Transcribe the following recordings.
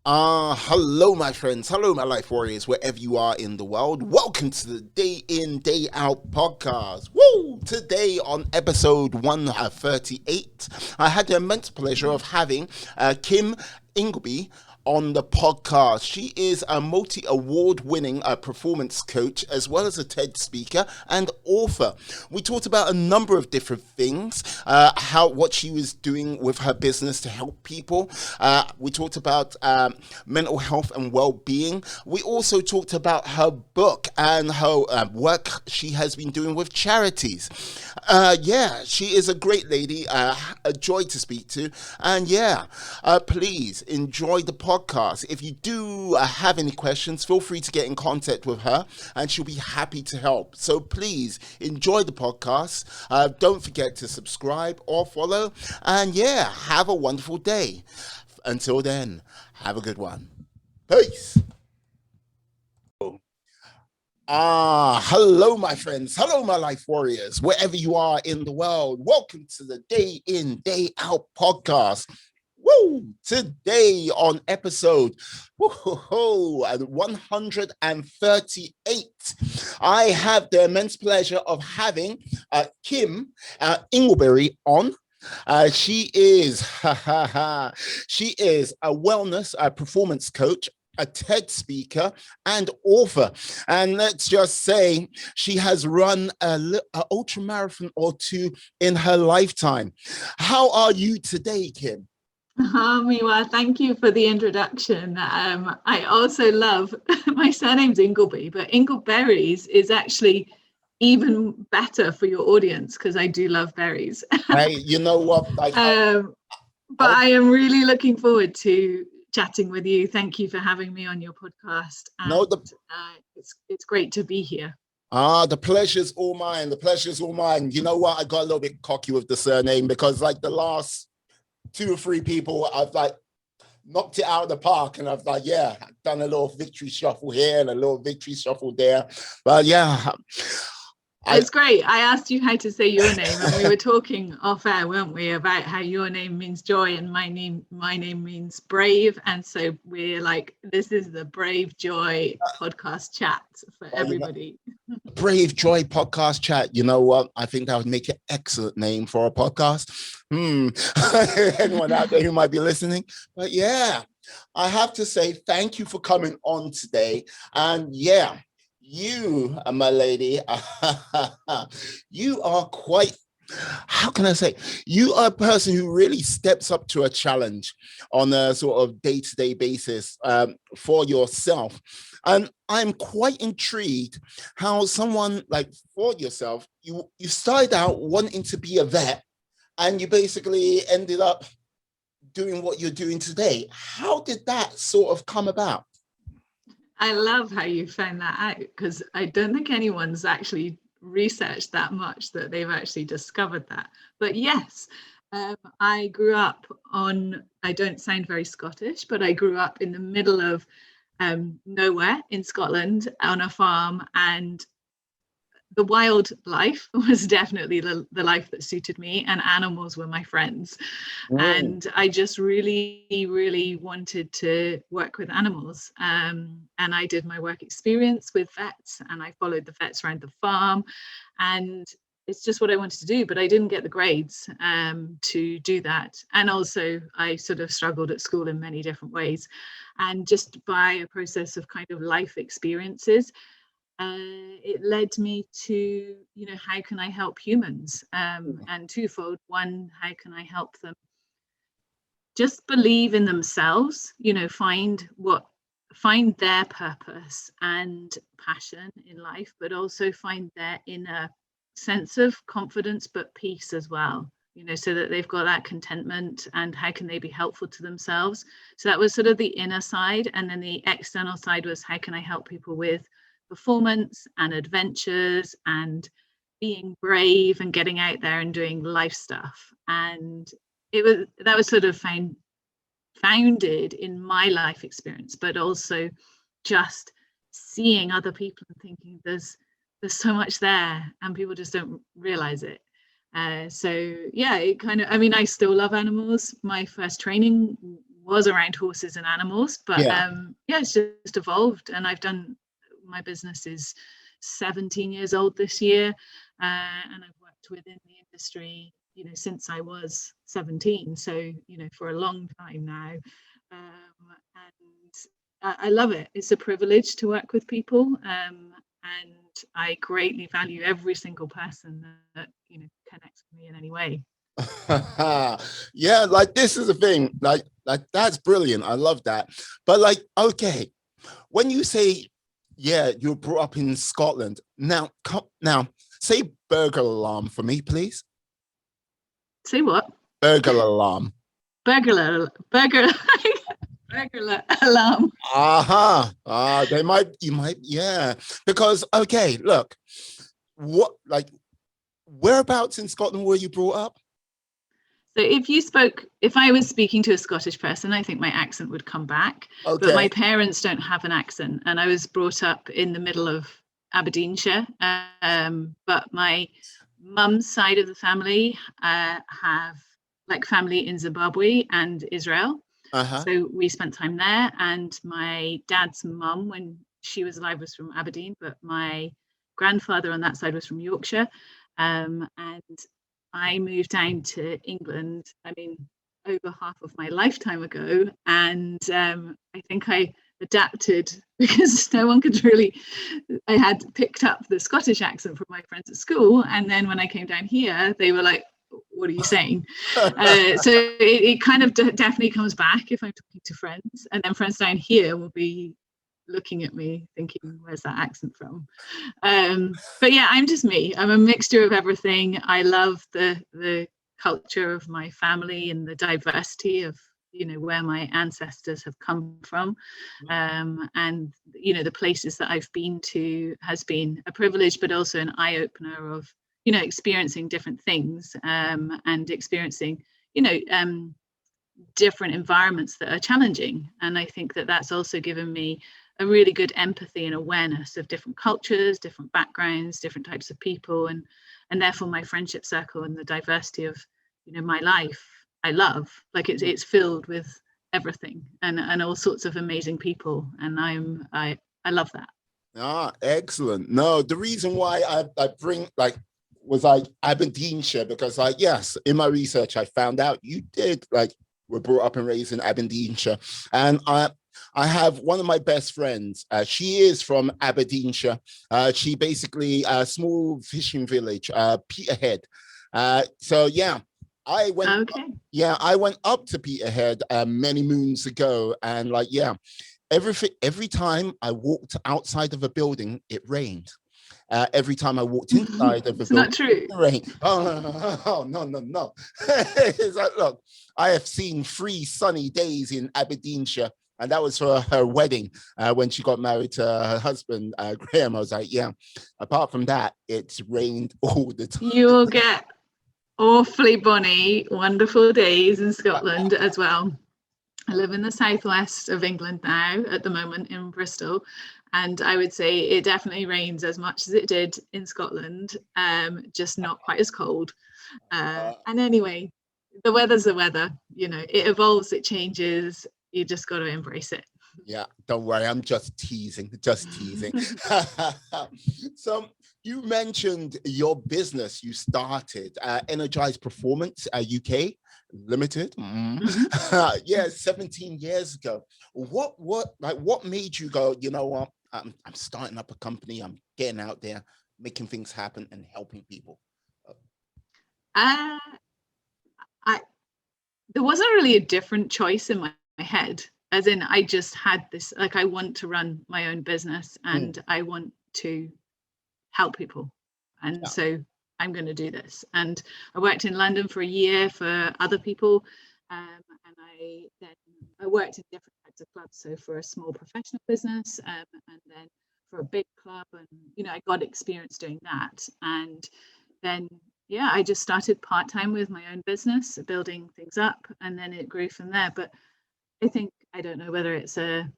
Hello, my friends. Hello, my life warriors, wherever you are in the world. Welcome to the Day In, Day Out podcast. Woo! Today on episode 138, I had the immense pleasure of having Kim Ingleby on the podcast. She is a multi-award winning performance coach as well as a TED speaker and author. We talked about a number of different things, what she was doing with her business to help people. We talked about mental health and well-being. We also talked about her book and her work she has been doing with charities. She is a great lady, a joy to speak to, and please enjoy the podcast. If you do have any questions, feel free to get in contact with her, and she'll be happy to help. So please enjoy the podcast. Don't forget to subscribe or follow, and have a wonderful day. Until then, have a good one. Peace. Hello, my friends. Hello, my life warriors, wherever you are in the world. Welcome to the Day In, Day Out podcast. Woo! Today on episode 138, I have the immense pleasure of having Kim Ingleby on. She is she is a wellness performance coach, a TED speaker, and author. And let's just say she has run an ultra marathon or two in her lifetime. How are you today, Kim? Miwa, thank you for the introduction. I also love, my surname's Ingleby, but Ingleberries is actually even better for your audience because I do love berries. Hey, you know what? But I am really looking forward to chatting with you. Thank you for having me on your podcast. And it's great to be here. The pleasure's all mine. The pleasure's all mine. You know what? I got a little bit cocky with the surname because like the last 2 or 3 people I've like knocked it out of the park, and I've like, done a little victory shuffle here and a little victory shuffle there. But it's great. I asked you how to say your name, and we were talking off air, weren't we, about how your name means joy and my name means brave. And so we're like, this is the Brave Joy podcast chat for everybody. Brave Joy podcast chat. You know what? I think that would make an excellent name for a podcast. Anyone out there who might be listening. But I have to say thank you for coming on today. And you, my lady, you are quite, how can I say, you are a person who really steps up to a challenge on a sort of day-to-day basis for yourself. And I'm quite intrigued how someone like for yourself, you started out wanting to be a vet, and you basically ended up doing what you're doing today. How did that sort of come about? I love how you found that out, because I don't think anyone's actually researched that much that they've actually discovered that. But yes, I grew up I don't sound very Scottish, but I grew up in the middle of nowhere in Scotland on a farm, and the wildlife was definitely the life that suited me, and animals were my friends. And I just really, really wanted to work with animals. And I did my work experience with vets, and I followed the vets around the farm. And it's just what I wanted to do, but I didn't get the grades to do that. And also I sort of struggled at school in many different ways. And just by a process of kind of life experiences, it led me to, how can I help humans? And twofold. One, how can I help them just believe in themselves, find their purpose and passion in life, but also find their inner sense of confidence, but peace as well, so that they've got that contentment, and how can they be helpful to themselves? So that was sort of the inner side. And then the external side was, how can I help people with performance and adventures and being brave and getting out there and doing life stuff. And that was sort of founded in my life experience, but also just seeing other people and thinking there's so much there and people just don't realize it. It kind of, I still love animals. My first training was around horses and animals, but Yeah. yeah, it's just evolved, and my business is 17 years old this year, and I've worked within the industry, since I was 17, so for a long time now, and I love it. It's a privilege to work with people, and I greatly value every single person that connects with me in any way. Yeah, like this is a thing. Like that's brilliant. I love that. But like, okay, when you say, yeah, you were brought up in Scotland. Now, say burglar alarm for me, please. Say what? Burglar alarm. Burglar, burglar alarm. You might, yeah. Because okay, look, whereabouts in Scotland were you brought up? So if I was speaking to a Scottish person, I think my accent would come back. But Okay. my parents don't have an accent, and I was brought up in the middle of Aberdeenshire. But my mum's side of the family have like family in Zimbabwe and Israel. Uh-huh. So we spent time there. And my dad's mum, when she was alive, was from Aberdeen, but my grandfather on that side was from Yorkshire. And I moved down to England, over half of my lifetime ago. And I think I adapted because no one could really, I had picked up the Scottish accent from my friends at school. And then when I came down here, they were like, what are you saying? So it kind of definitely comes back if I'm talking to friends. And then friends down here will be looking at me thinking, where's that accent from? But yeah, I'm just me. I'm a mixture of everything. I love the culture of my family and the diversity of where my ancestors have come from, and the places that I've been to has been a privilege, but also an eye-opener of experiencing different things, and experiencing different environments that are challenging. And I think that that's also given me a really good empathy and awareness of different cultures, different backgrounds, different types of people, and therefore my friendship circle and the diversity of my life I love. Like it's filled with everything and all sorts of amazing people, and I love that. Excellent. No, the reason why I bring was like Aberdeenshire, because yes, in my research I found out you did were brought up and raised in Aberdeenshire, and I have one of my best friends. She is from Aberdeenshire. She basically a small fishing village, Peterhead. So yeah, I went. Okay. I went up to Peterhead many moons ago, and every time I walked outside of a building, it rained. Every time I walked inside of a It's building, not true. it rained. Oh, no. It's like, look, I have seen 3 sunny days in Aberdeenshire, and that was for her wedding when she got married to her husband, Graham. I was like, yeah, apart from that, it's rained all the time. You will get awfully bonny, wonderful days in Scotland as well. I live in the southwest of England now at the moment in Bristol, and I would say it definitely rains as much as it did in Scotland, just not quite as cold. And anyway, the weather's the weather, it evolves, it changes, you just got to embrace it. Yeah, don't worry, I'm just teasing. So you mentioned your business you started, Energized Performance UK Limited. Yeah, 17 years ago. What made you go, you know what, I'm starting up a company, I'm getting out there, making things happen and helping people? There wasn't really a different choice in my head, as in I just had this, I want to run my own business and I want to help people, and so I'm going to do this. And I worked in London for a year for other people, and I worked in different types of clubs, so for a small professional business, and then for a big club, and I got experience doing that. And then I just started part-time with my own business, building things up, and then it grew from there. But I don't know whether it's an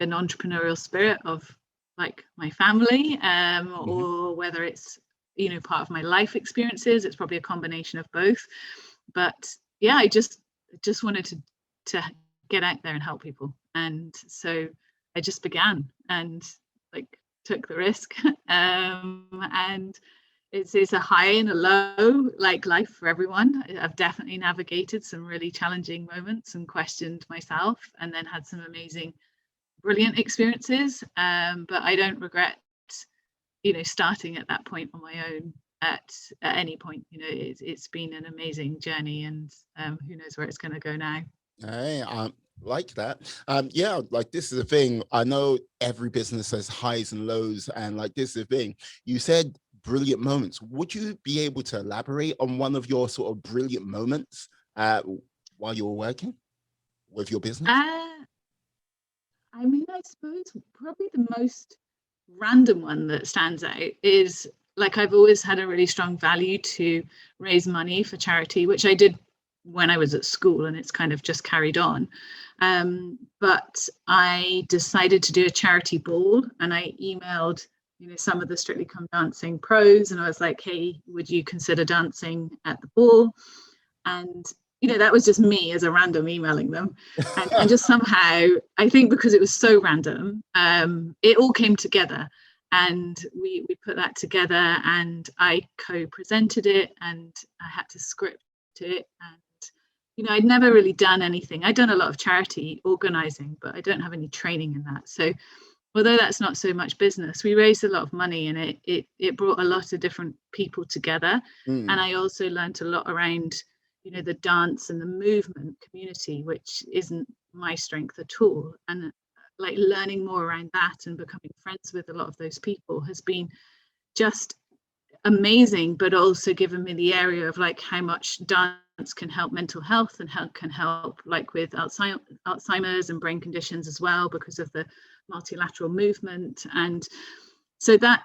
entrepreneurial spirit of my family, or whether it's part of my life experiences. It's probably a combination of both. But I just wanted to get out there and help people. And so I just began and like took the risk. And it's a high and a low, like life for everyone. I've definitely navigated some really challenging moments and questioned myself, and then had some amazing, brilliant experiences. But I don't regret, starting at that point on my own at any point. It's been an amazing journey, and who knows where it's going to go now. Hey, like that. Yeah, like this is the thing. I know every business has highs and lows, and like this is the thing. You said brilliant moments. Would you be able to elaborate on one of your sort of brilliant moments while you were working with your business? I mean, I suppose probably the most random one that stands out is, like, I've always had a really strong value to raise money for charity, which I did when I was at school, and it's kind of just carried on. But I decided to do a charity ball, and I emailed, some of the Strictly Come Dancing pros, and I was like, hey, would you consider dancing at the ball? And that was just me as a random emailing them, and just somehow, I think because it was so random, it all came together, and we put that together, and I co-presented it, and I had to script it. And I'd never really done anything. I'd done a lot of charity organizing, but I don't have any training in that. So although that's not so much business, we raised a lot of money, and it brought a lot of different people together. And I also learned a lot around the dance and the movement community, which isn't my strength at all. And like learning more around that and becoming friends with a lot of those people has been just amazing, but also given me the area of like how much dance can help mental health, and how can help like with Alzheimer's and brain conditions as well, because of the multilateral movement. And so that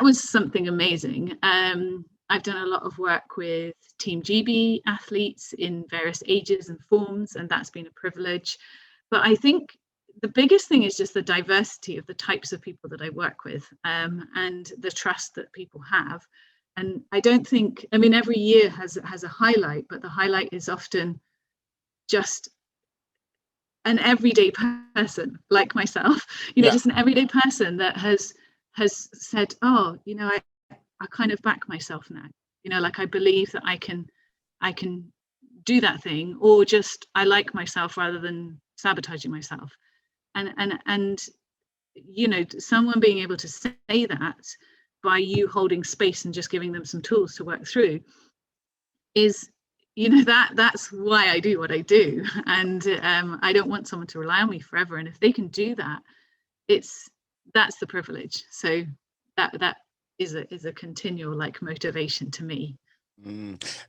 was something amazing. I've done a lot of work with Team GB athletes in various ages and forms, and that's been a privilege. But I think the biggest thing is just the diversity of the types of people that I work with, and the trust that people have. And I don't think, I mean, every year has a highlight, but the highlight is often just an everyday person like myself, just an everyday person that has said, oh, I kind of back myself now, like I believe that I can do that thing, or just I like myself rather than sabotaging myself. And someone being able to say that by you holding space and just giving them some tools to work through is, that's why I do what I do. And I don't want someone to rely on me forever. And if they can do that, that's the privilege. So that is a continual like motivation to me.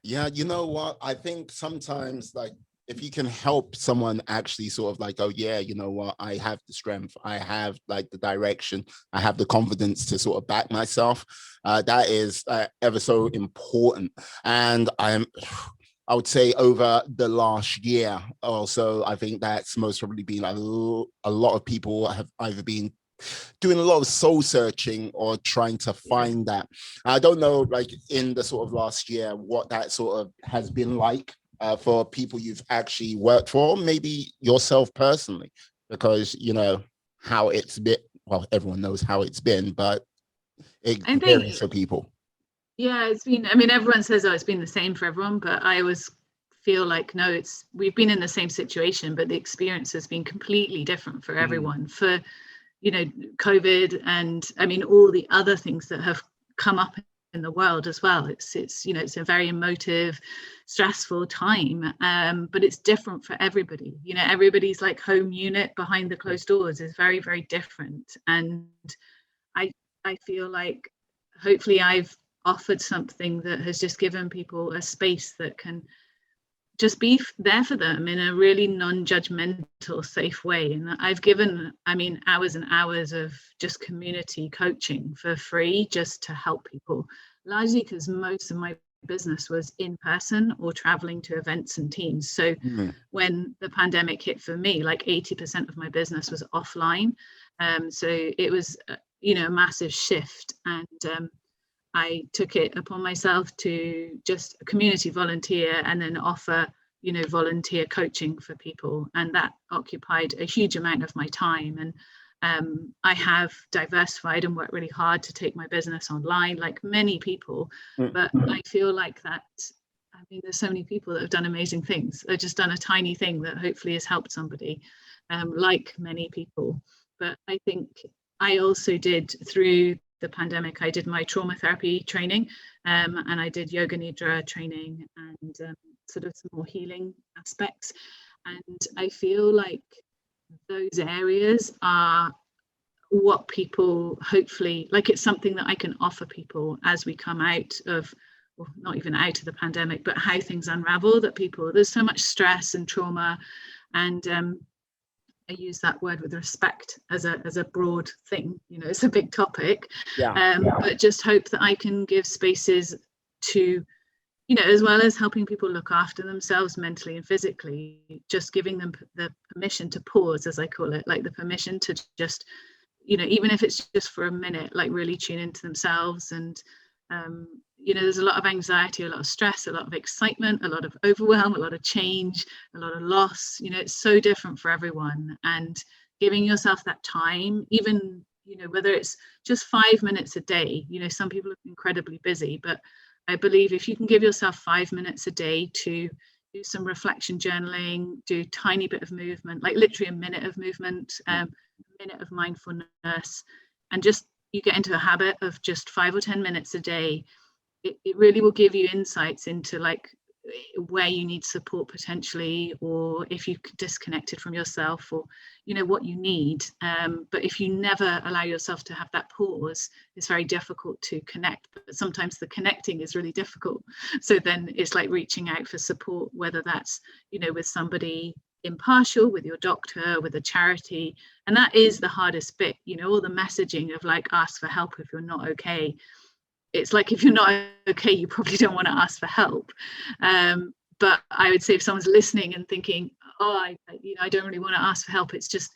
Yeah, you know what? I think sometimes like if you can help someone actually sort of like, oh yeah, you know what? I have the strength, I have like the direction, I have the confidence to sort of back myself. That is ever so important. And I would say over the last year also, I think that's most probably been a lot of people have either been doing a lot of soul searching or trying to find that. I don't know, like in the sort of last year, what that sort of has been like for people you've actually worked for, maybe yourself personally, because how it's been. Well, everyone knows how it's been, but it varies for people. Yeah, it's been, I mean, everyone says, oh, it's been the same for everyone, but I always feel like, no, we've been in the same situation, but the experience has been completely different for everyone. For COVID, and I mean all the other things that have come up in the world as well. It's it's a very emotive, stressful time, but it's different for everybody. Everybody's like home unit behind the closed doors is very, very different. And I feel like hopefully I've offered something that has just given people a space that can just be there for them in a really non-judgmental, safe way. And I've given, hours and hours of just community coaching for free, just to help people, largely because most of my business was in person or traveling to events and teams. So when the pandemic hit for me, like 80% of my business was offline. So it was, a massive shift. And I took it upon myself to just community volunteer and then offer volunteer coaching for people, and that occupied a huge amount of my time. And I have diversified and worked really hard to take my business online, like many people. But I feel like that, I mean, there's so many people that have done amazing things. They've just done a tiny thing that hopefully has helped somebody, like many people. But I think I also did, through the pandemic, I did my trauma therapy training, and I did yoga nidra training and sort of some more healing aspects. And I feel like those areas are what people hopefully, like, it's something that I can offer people as we come out of, well, not even out of the pandemic, but how things unravel, that people, there's so much stress and trauma, and I use that word with respect as a broad thing, it's a big topic. But just hope that I can give spaces to, as well as helping people look after themselves mentally and physically, just giving them the permission to pause, as I call it, like the permission to just, even if it's just for a minute, like really tune into themselves. And there's a lot of anxiety, a lot of stress, a lot of excitement, a lot of overwhelm, a lot of change, a lot of loss. It's so different for everyone. And giving yourself that time, even, whether it's just 5 minutes a day, some people are incredibly busy, but I believe if you can give yourself 5 minutes a day to do some reflection journaling, do a tiny bit of movement, like literally a minute of movement, a minute of mindfulness, and just you get into a habit of just 5 or 10 minutes a day, it really will give you insights into like where you need support potentially, or if you've disconnected from yourself, or what you need. But if you never allow yourself to have that pause, it's very difficult to connect. But sometimes the connecting is really difficult, so then it's like reaching out for support, whether that's with somebody impartial, with your doctor, with a charity. And that is the hardest bit, all the messaging of like, ask for help if you're not okay. It's like, if you're not okay, you probably don't want to ask for help. But I would say if someone's listening and thinking, I don't really want to ask for help, it's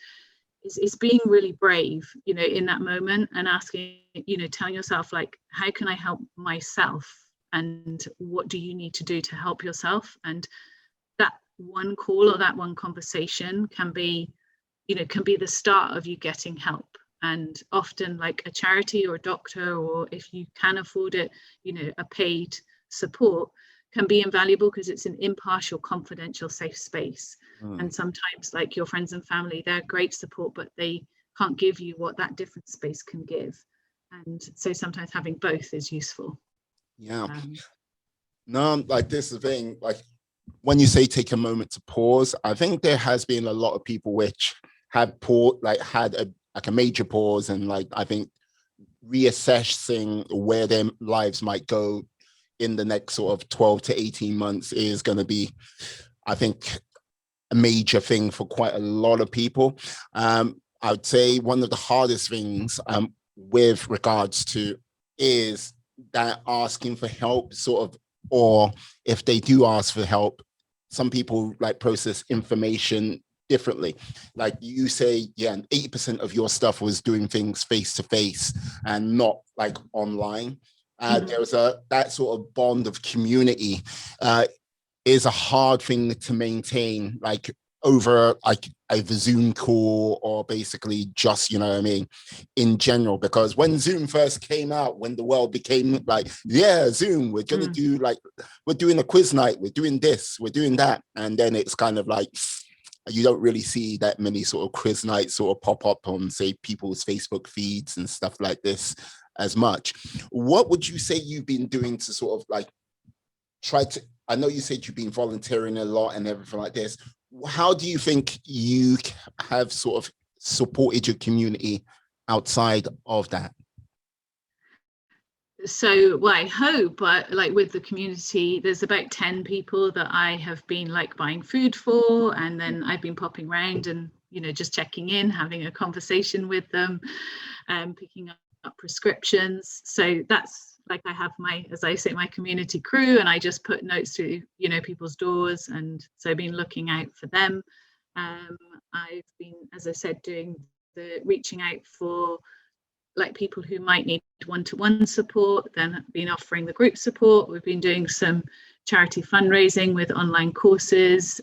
being really brave, in that moment, and asking, telling yourself, like, how can I help myself? And what do you need to do to help yourself? And that one call or that one conversation can be the start of you getting help. And often, like a charity or a doctor, or if you can afford it, a paid support can be invaluable, because it's an impartial, confidential, safe space. And sometimes, like, your friends and family, they're great support, but they can't give you what that different space can give. And so sometimes having both is useful. No, like, this is the thing, like, when you say take a moment to pause, I think there has been a lot of people which have had a major pause, and like, I think reassessing where their lives might go in the next sort of 12 to 18 months is going to be, I think, a major thing for quite a lot of people. I would say one of the hardest things with regards to is that asking for help, sort of, or if they do ask for help, some people like process information differently. Like you say, 80% of your stuff was doing things face to face and not like online. There was that sort of bond of community is a hard thing to maintain, like over like a Zoom call, or basically just, in general. Because when Zoom first came out, when the world became like, Zoom, we're going to do like, we're doing a quiz night, we're doing this, we're doing that. And then it's kind of like, you don't really see that many sort of quiz nights sort of pop up on, say, people's Facebook feeds and stuff like this as much. What would you say you've been doing to sort of like try to, I know you said you've been volunteering a lot and everything like this. How do you think you have sort of supported your community outside of that? So, well, I hope, like with the community, there's about 10 people that I have been like buying food for, and then I've been popping around and, just checking in, having a conversation with them, picking up prescriptions. So that's like, I have my, as I say, my community crew, and I just put notes to, people's doors. And so I've been looking out for them. I've been, as I said, doing the reaching out for like people who might need one-to-one support, then been offering the group support. We've been doing some charity fundraising with online courses.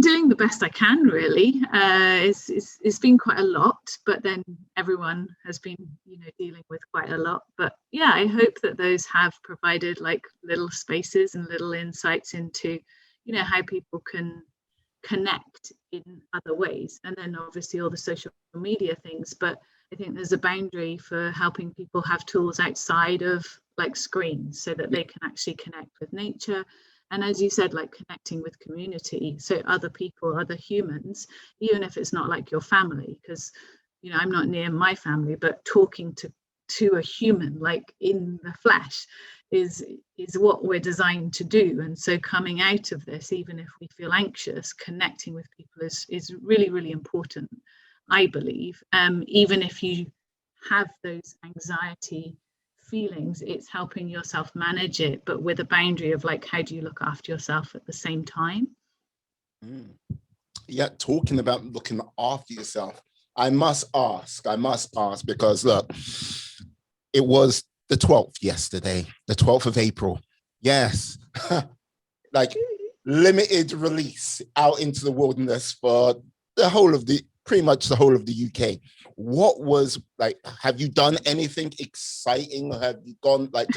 Doing the best I can, really. It's been quite a lot, but then everyone has been, dealing with quite a lot. But yeah, I hope that those have provided like little spaces and little insights into, how people can connect in other ways. And then obviously all the social media things. But I think there's a boundary for helping people have tools outside of like screens so that they can actually connect with nature. And as you said, like connecting with community, so other people, other humans, even if it's not like your family, because, I'm not near my family, but talking to a human, like in the flesh, is what we're designed to do. And so coming out of this, even if we feel anxious, connecting with people is really, really important, I believe. Even if you have those anxiety feelings, it's helping yourself manage it, but with a boundary of like, how do you look after yourself at the same time? Yeah, talking about looking after yourself, I must ask because look, it was the 12th yesterday, the 12th of April. Yes. Like limited release out into the wilderness for pretty much the whole of the UK. What was like, have you done anything exciting? Or have you gone like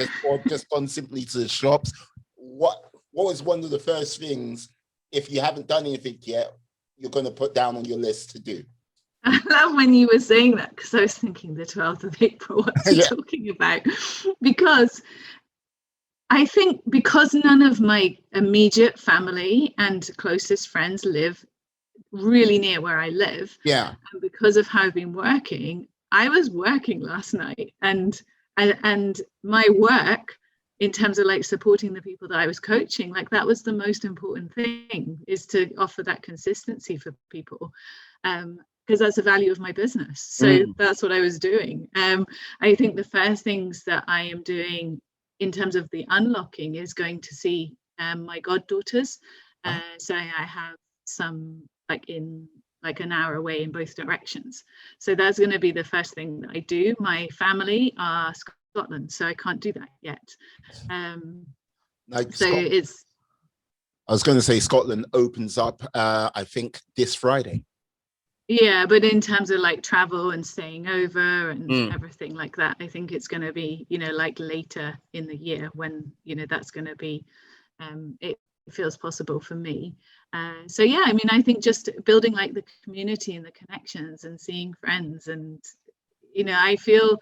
just gone simply to the shops? What was one of the first things, if you haven't done anything yet, you're going to put down on your list to do? I love when you were saying that, because I was thinking the 12th of April, what's he talking about? Because I think because none of my immediate family and closest friends live really near where I live, and because of how I've been working, I was working last night, and my work in terms of like supporting the people that I was coaching, like that was the most important thing, is to offer that consistency for people, because that's the value of my business. So that's what I was doing. I think the first things that I am doing in terms of the unlocking is going to see my goddaughters. So I have some like in like an hour away in both directions. So that's going to be the first thing that I do. My family are Scotland, so I can't do that yet. I was going to say Scotland opens up, I think, this Friday. Yeah, but in terms of like travel and staying over and everything like that, I think it's going to be, like later in the year when, that's going to be, it feels possible for me. So yeah, I mean, I think just building like the community and the connections and seeing friends, and, I feel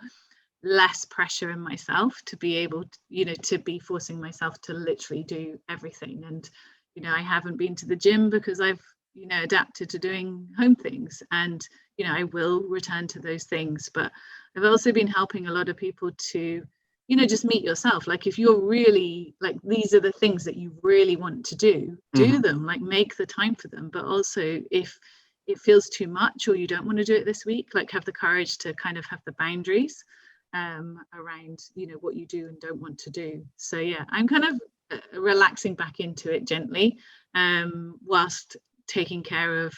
less pressure in myself to be able to, to be forcing myself to literally do everything. And, I haven't been to the gym because I've, adapted to doing home things, and I will return to those things. But I've also been helping a lot of people to just meet yourself. Like if you're really like, these are the things that you really want to do them, like make the time for them. But also if it feels too much or you don't want to do it this week, like have the courage to kind of have the boundaries around what you do and don't want to do. So yeah, I'm kind of relaxing back into it gently, whilst taking care of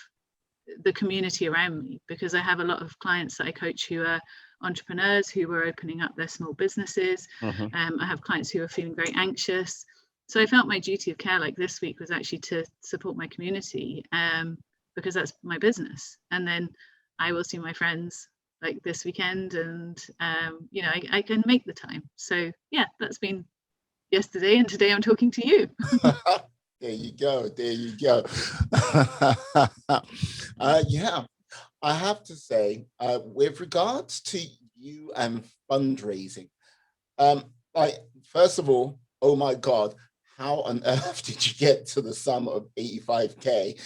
the community around me, because I have a lot of clients that I coach who are entrepreneurs who are opening up their small businesses. I have clients who are feeling very anxious. So I felt my duty of care like this week was actually to support my community, because that's my business. And then I will see my friends like this weekend, and I can make the time. So yeah, that's been yesterday, and today I'm talking to you. There you go. Yeah, I have to say, with regards to you and fundraising, like first of all, oh my God, how on earth did you get to the sum of 85K?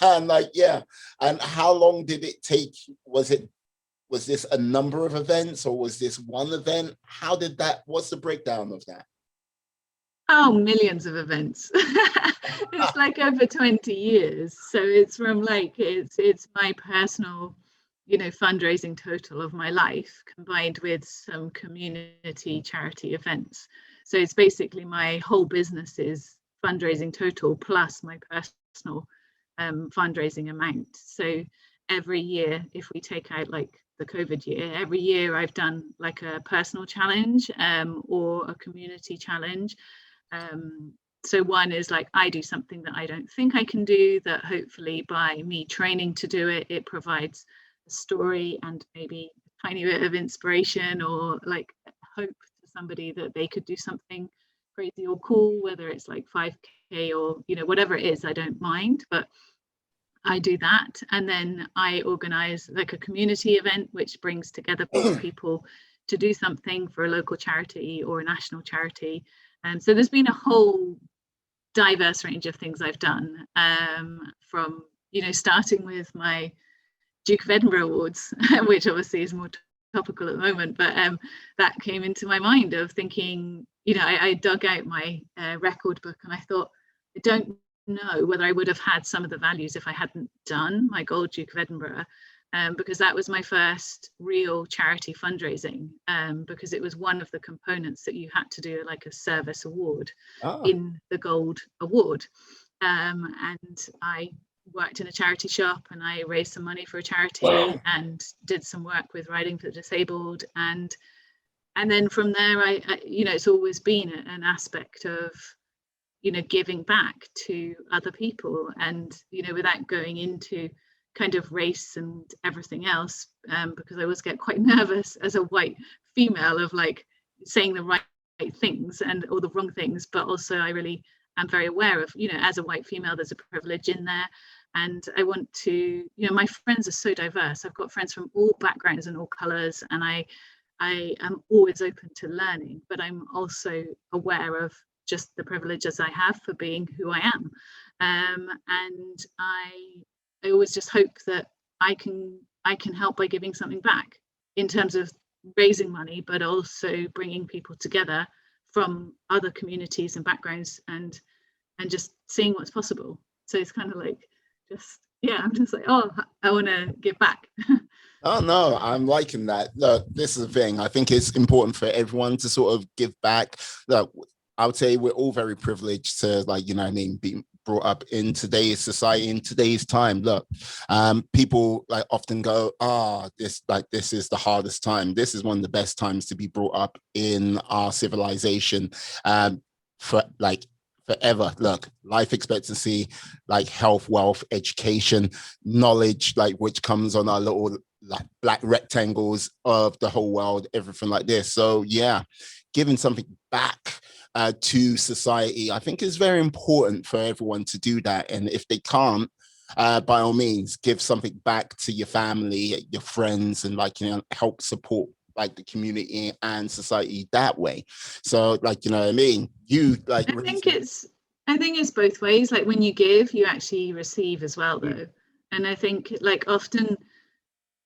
And like, yeah, and how long did it take? Was this a number of events, or was this one event? What's the breakdown of that? Oh, millions of events. It's like over 20 years. So it's from like, it's my personal, fundraising total of my life combined with some community charity events. So it's basically my whole business's fundraising total plus my personal fundraising amount. So every year, if we take out like the COVID year, every year I've done like a personal challenge or a community challenge. So one is like, I do something that I don't think I can do, that hopefully by me training to do it, it provides a story and maybe a tiny bit of inspiration or like hope to somebody that they could do something crazy or cool, whether it's like 5K or, you know, whatever it is, I don't mind, but I do that. And then I organize like a community event, which brings together people to do something for a local charity or a national charity. And so there's been a whole diverse range of things I've done, from, you know, starting with my Duke of Edinburgh Awards, which obviously is more topical at the moment, but that came into my mind of thinking, you know, I dug out my record book and I thought, I don't know whether I would have had some of the values if I hadn't done my Gold Duke of Edinburgh, because that was my first real charity fundraising, because it was one of the components that you had to do like a service award in the Gold Award. And I worked in a charity shop and I raised some money for a charity and did some work with Riding for the Disabled. And then from there, I you know, it's always been an aspect of, you know, giving back to other people and, you know, without going into kind of race and everything else, because I always get quite nervous as a white female of like saying the right things and or the wrong things, but also I really am very aware of, you know, as a white female, there's a privilege in there. And I want to, you know, my friends are so diverse. I've got friends from all backgrounds and all colors, and I am always open to learning, but I'm also aware of just the privileges I have for being who I am. And I always just hope that I can help by giving something back in terms of raising money, but also bringing people together from other communities and backgrounds and just seeing what's possible. So it's kind of like just, yeah, I'm just like, oh, I want to give back. Oh no, I'm liking that. Look, this is the thing. I think it's important for everyone to sort of give back. Look, I would say we're all very privileged to, like, you know what I mean, be brought up in today's society, in today's time. Look, people like often go, this is the hardest time. This is one of the best times to be brought up in our civilization. For like forever. Look, life expectancy, like health, wealth, education, knowledge, like which comes on our little like black rectangles of the whole world, everything like this. So yeah, giving something back to society, I think is very important for everyone to do that. And if they can't, by all means, give something back to your family, your friends, and like, you know, help support like the community and society that way. So like, you know what I mean? You like, I think it's both ways. Like when you give, you actually receive as well though. And I think like often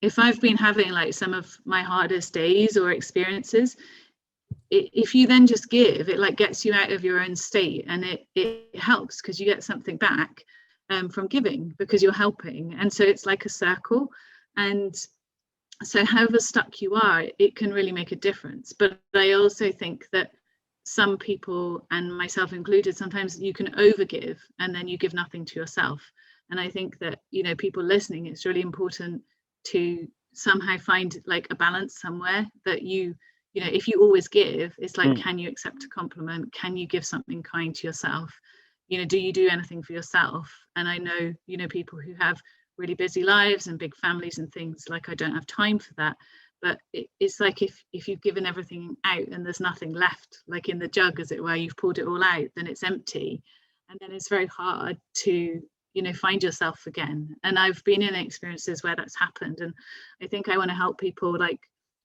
if I've been having like some of my hardest days or experiences, if you then just give, it like gets you out of your own state, and it helps because you get something back from giving because you're helping. And so it's like a circle. And so however stuck you are, it can really make a difference. But I also think that some people, and myself included, sometimes you can overgive and then you give nothing to yourself. And I think that, you know, people listening, it's really important to somehow find like a balance somewhere that you know, if you always give, it's like, can you accept a compliment? Can you give something kind to yourself? You know, do you do anything for yourself? And I know, you know, people who have really busy lives and big families and things, like I don't have time for that. But it's like if you've given everything out and there's nothing left, like in the jug, as it were, you've poured it all out, then it's empty. And then it's very hard to, you know, find yourself again. And I've been in experiences where that's happened. And I think I want to help people like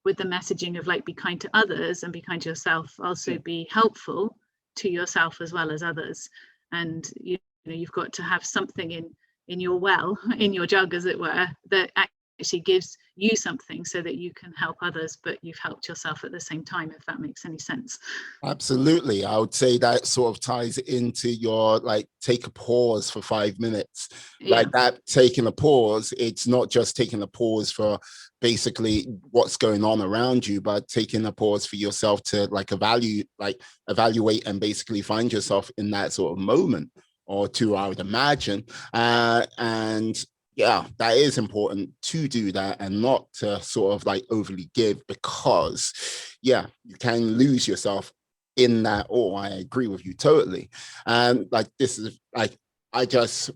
with the messaging of like, be kind to others and be kind to yourself, also be helpful to yourself as well as others. And, you know, you've got to have something in your well, in your jug, as it were, that actually gives you something so that you can help others, but you've helped yourself at the same time, if that makes any sense. Absolutely. I would say that sort of ties into your like take a pause for 5 minutes. Like that taking a pause, it's not just taking a pause for basically what's going on around you, but taking a pause for yourself to like evaluate and basically find yourself in that sort of moment or two, I would imagine. And Yeah, that is important to do that and not to sort of like overly give, because yeah, you can lose yourself in that. Oh, I agree with you totally. And like this is like I just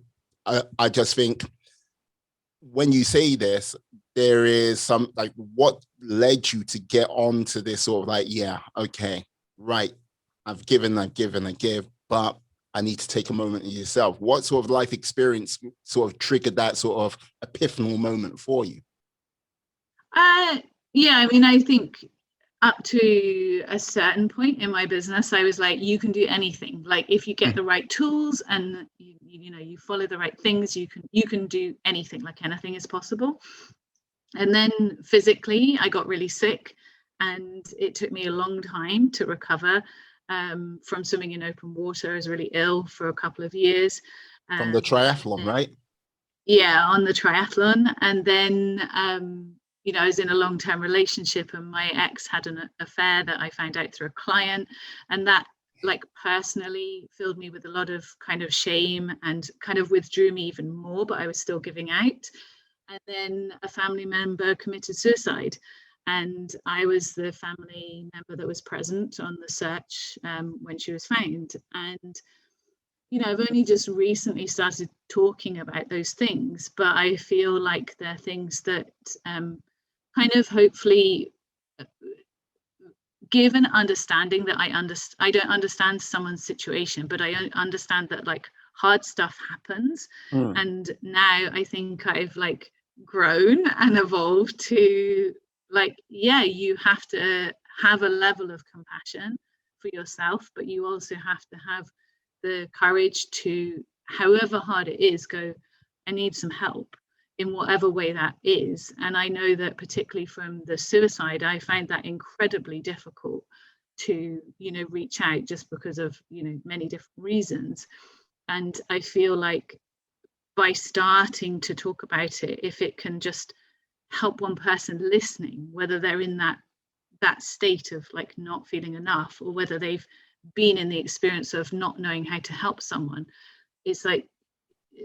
I just think when you say this, there is some like what led you to get on to this sort of like, yeah, okay, right. I give, but I need to take a moment in yourself. What sort of life experience sort of triggered that sort of epiphanal moment for you? Uh, yeah, I mean, I think up to a certain point in my business, I was like, you can do anything. Like if you get the right tools and you know you follow the right things, you can do anything. Like anything is possible. And then physically, I got really sick, and it took me a long time to recover from swimming in open water. I was really ill for a couple of years. From the triathlon, Then, right? yeah, on the triathlon. And then, I was in a long-term relationship, and my ex had an affair that I found out through a client. And that, like, personally filled me with a lot of kind of shame and kind of withdrew me even more, but I was still giving out. And then a family member committed suicide. And I was the family member that was present on the search when she was found. And I've only just recently started talking about those things, but I feel like they're things that kind of hopefully give an understanding that I don't understand someone's situation, but I understand that like hard stuff happens. Mm. And now I think I've like grown and evolved to like, yeah, you have to have a level of compassion for yourself, but you also have to have the courage to, however hard it is, go, I need some help in whatever way that is. And I know that particularly from the suicide, I find that incredibly difficult to, reach out just because of, many different reasons. And I feel like by starting to talk about it, if it can just help one person listening, whether they're in that state of like not feeling enough, or whether they've been in the experience of not knowing how to help someone, it's like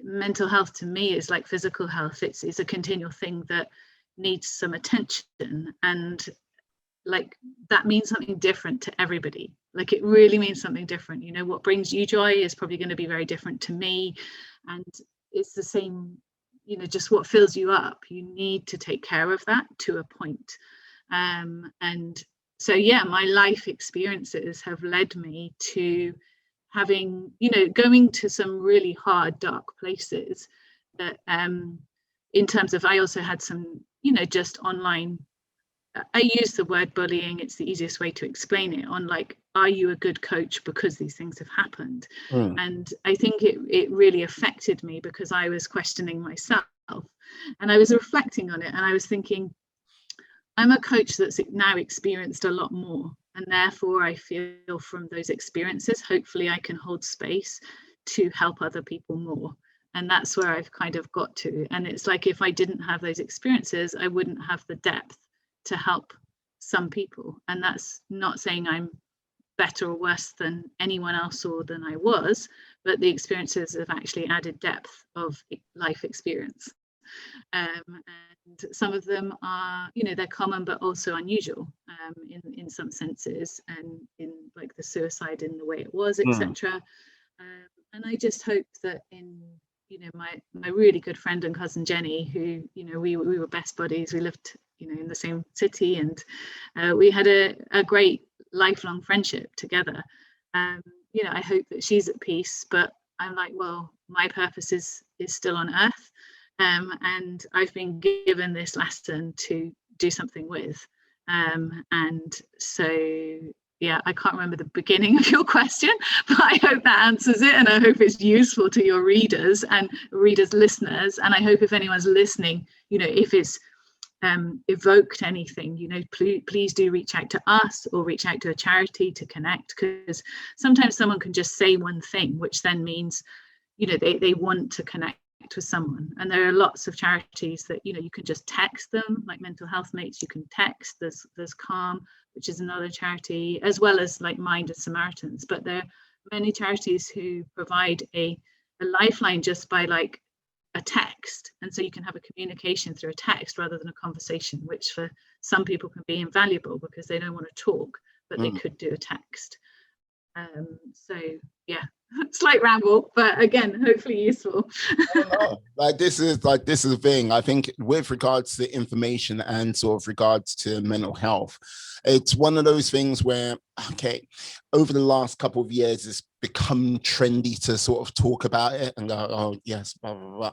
mental health to me is like physical health. It's a continual thing that needs some attention, and like that means something different to everybody. Like it really means something different. What brings you joy is probably going to be very different to me, and it's the same. Just what fills you up, you need to take care of that to a point. And so yeah, my life experiences have led me to having, going to some really hard, dark places that in terms of, I also had some, just online, I use the word bullying, it's the easiest way to explain it, on like, are you a good coach because these things have happened? Mm. And I think it really affected me because I was questioning myself, and I was reflecting on it, and I was thinking, I'm a coach that's now experienced a lot more. And therefore, I feel from those experiences, hopefully, I can hold space to help other people more. And that's where I've kind of got to. And it's like if I didn't have those experiences, I wouldn't have the depth to help some people. And that's not saying I'm better or worse than anyone else or than I was, but the experiences have actually added depth of life experience. And some of them are, they're common but also unusual in some senses, and in like the suicide in the way it was, Mm. etc. And I just hope that in my really good friend and cousin Jenny, who we were best buddies, we lived in the same city, and we had a great lifelong friendship together. I hope that she's at peace, but I'm like, well, my purpose is still on earth. And I've been given this lesson to do something with. And so, yeah, I can't remember the beginning of your question, but I hope that answers it. And I hope it's useful to your readers and listeners. And I hope if anyone's listening, if it's evoked anything, please do reach out to us or reach out to a charity to connect, because sometimes someone can just say one thing, which then means, they want to connect with someone. And there are lots of charities that you can just text them, like Mental Health Mates. You can text. There's Calm, which is another charity, as well as like Mind and Samaritans. But there are many charities who provide a lifeline just by like a text, and so you can have a communication through a text rather than a conversation, which for some people can be invaluable because they don't want to talk, but they could do a text. So yeah, slight ramble, but again, hopefully useful. No, this is the thing. I think with regards to information and sort of regards to mental health, it's one of those things where, okay, over the last couple of years, it's become trendy to sort of talk about it and go, oh yes, blah blah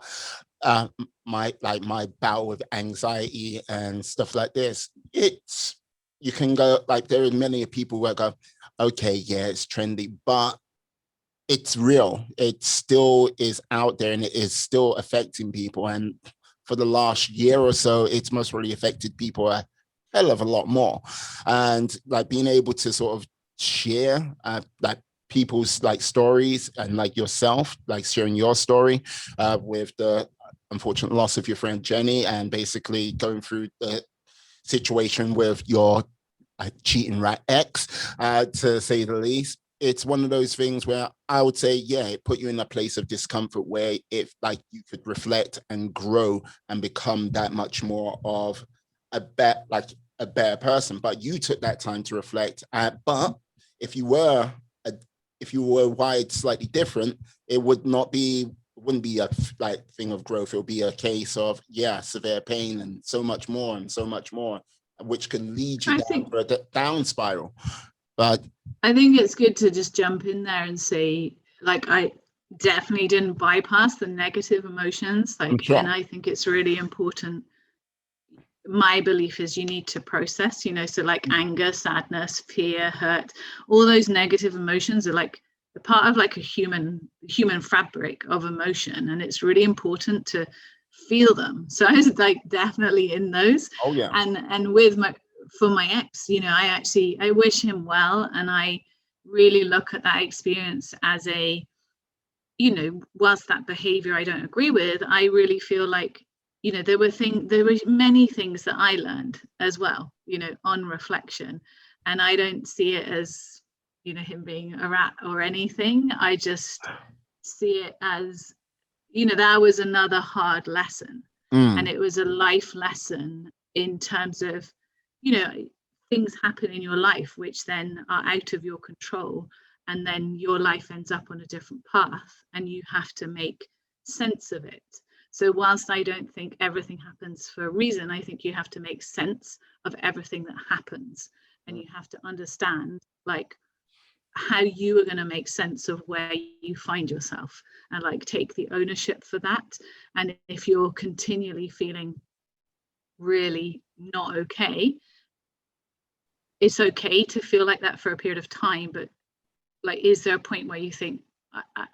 blah. My battle with anxiety and stuff like this. It's, you can go, like, there are many people who go, okay, yeah, it's trendy, but it's real. It still is out there and it is still affecting people. And for the last year or so, it's most really affected people a hell of a lot more. And like being able to sort of share like people's like stories, and like yourself, like sharing your story with the unfortunate loss of your friend Jenny, and basically going through the situation with your cheating rat ex, to say the least. It's one of those things where I would say, yeah, it put you in a place of discomfort where if like you could reflect and grow and become that much more of a better person. But you took that time to reflect. But if you were wired slightly different, it wouldn't be a like thing of growth. It would be a case of, yeah, severe pain and so much more and so much more, which can lead you down for a down spiral. But I think it's good to just jump in there and say, like, I definitely didn't bypass the negative emotions, like, sure. and I think it's really important. My belief is you need to process, so like anger, sadness, fear, hurt, all those negative emotions are like a part of like a human fabric of emotion, and it's really important to feel them. So I was like definitely in those. Oh yeah. And with my ex, I wish him well, and I really look at that experience as a, whilst that behavior I don't agree with, I really feel like, there were many things that I learned as well, on reflection. And I don't see it as, him being a rat or anything. I just see it as, that was another hard lesson. And it was a life lesson in terms of, things happen in your life which then are out of your control, and then your life ends up on a different path and you have to make sense of it. So whilst I don't think everything happens for a reason, I think you have to make sense of everything that happens, and you have to understand like how you are going to make sense of where you find yourself, and like take the ownership for that. And if you're continually feeling really not okay, it's okay to feel like that for a period of time, but like, is there a point where you think,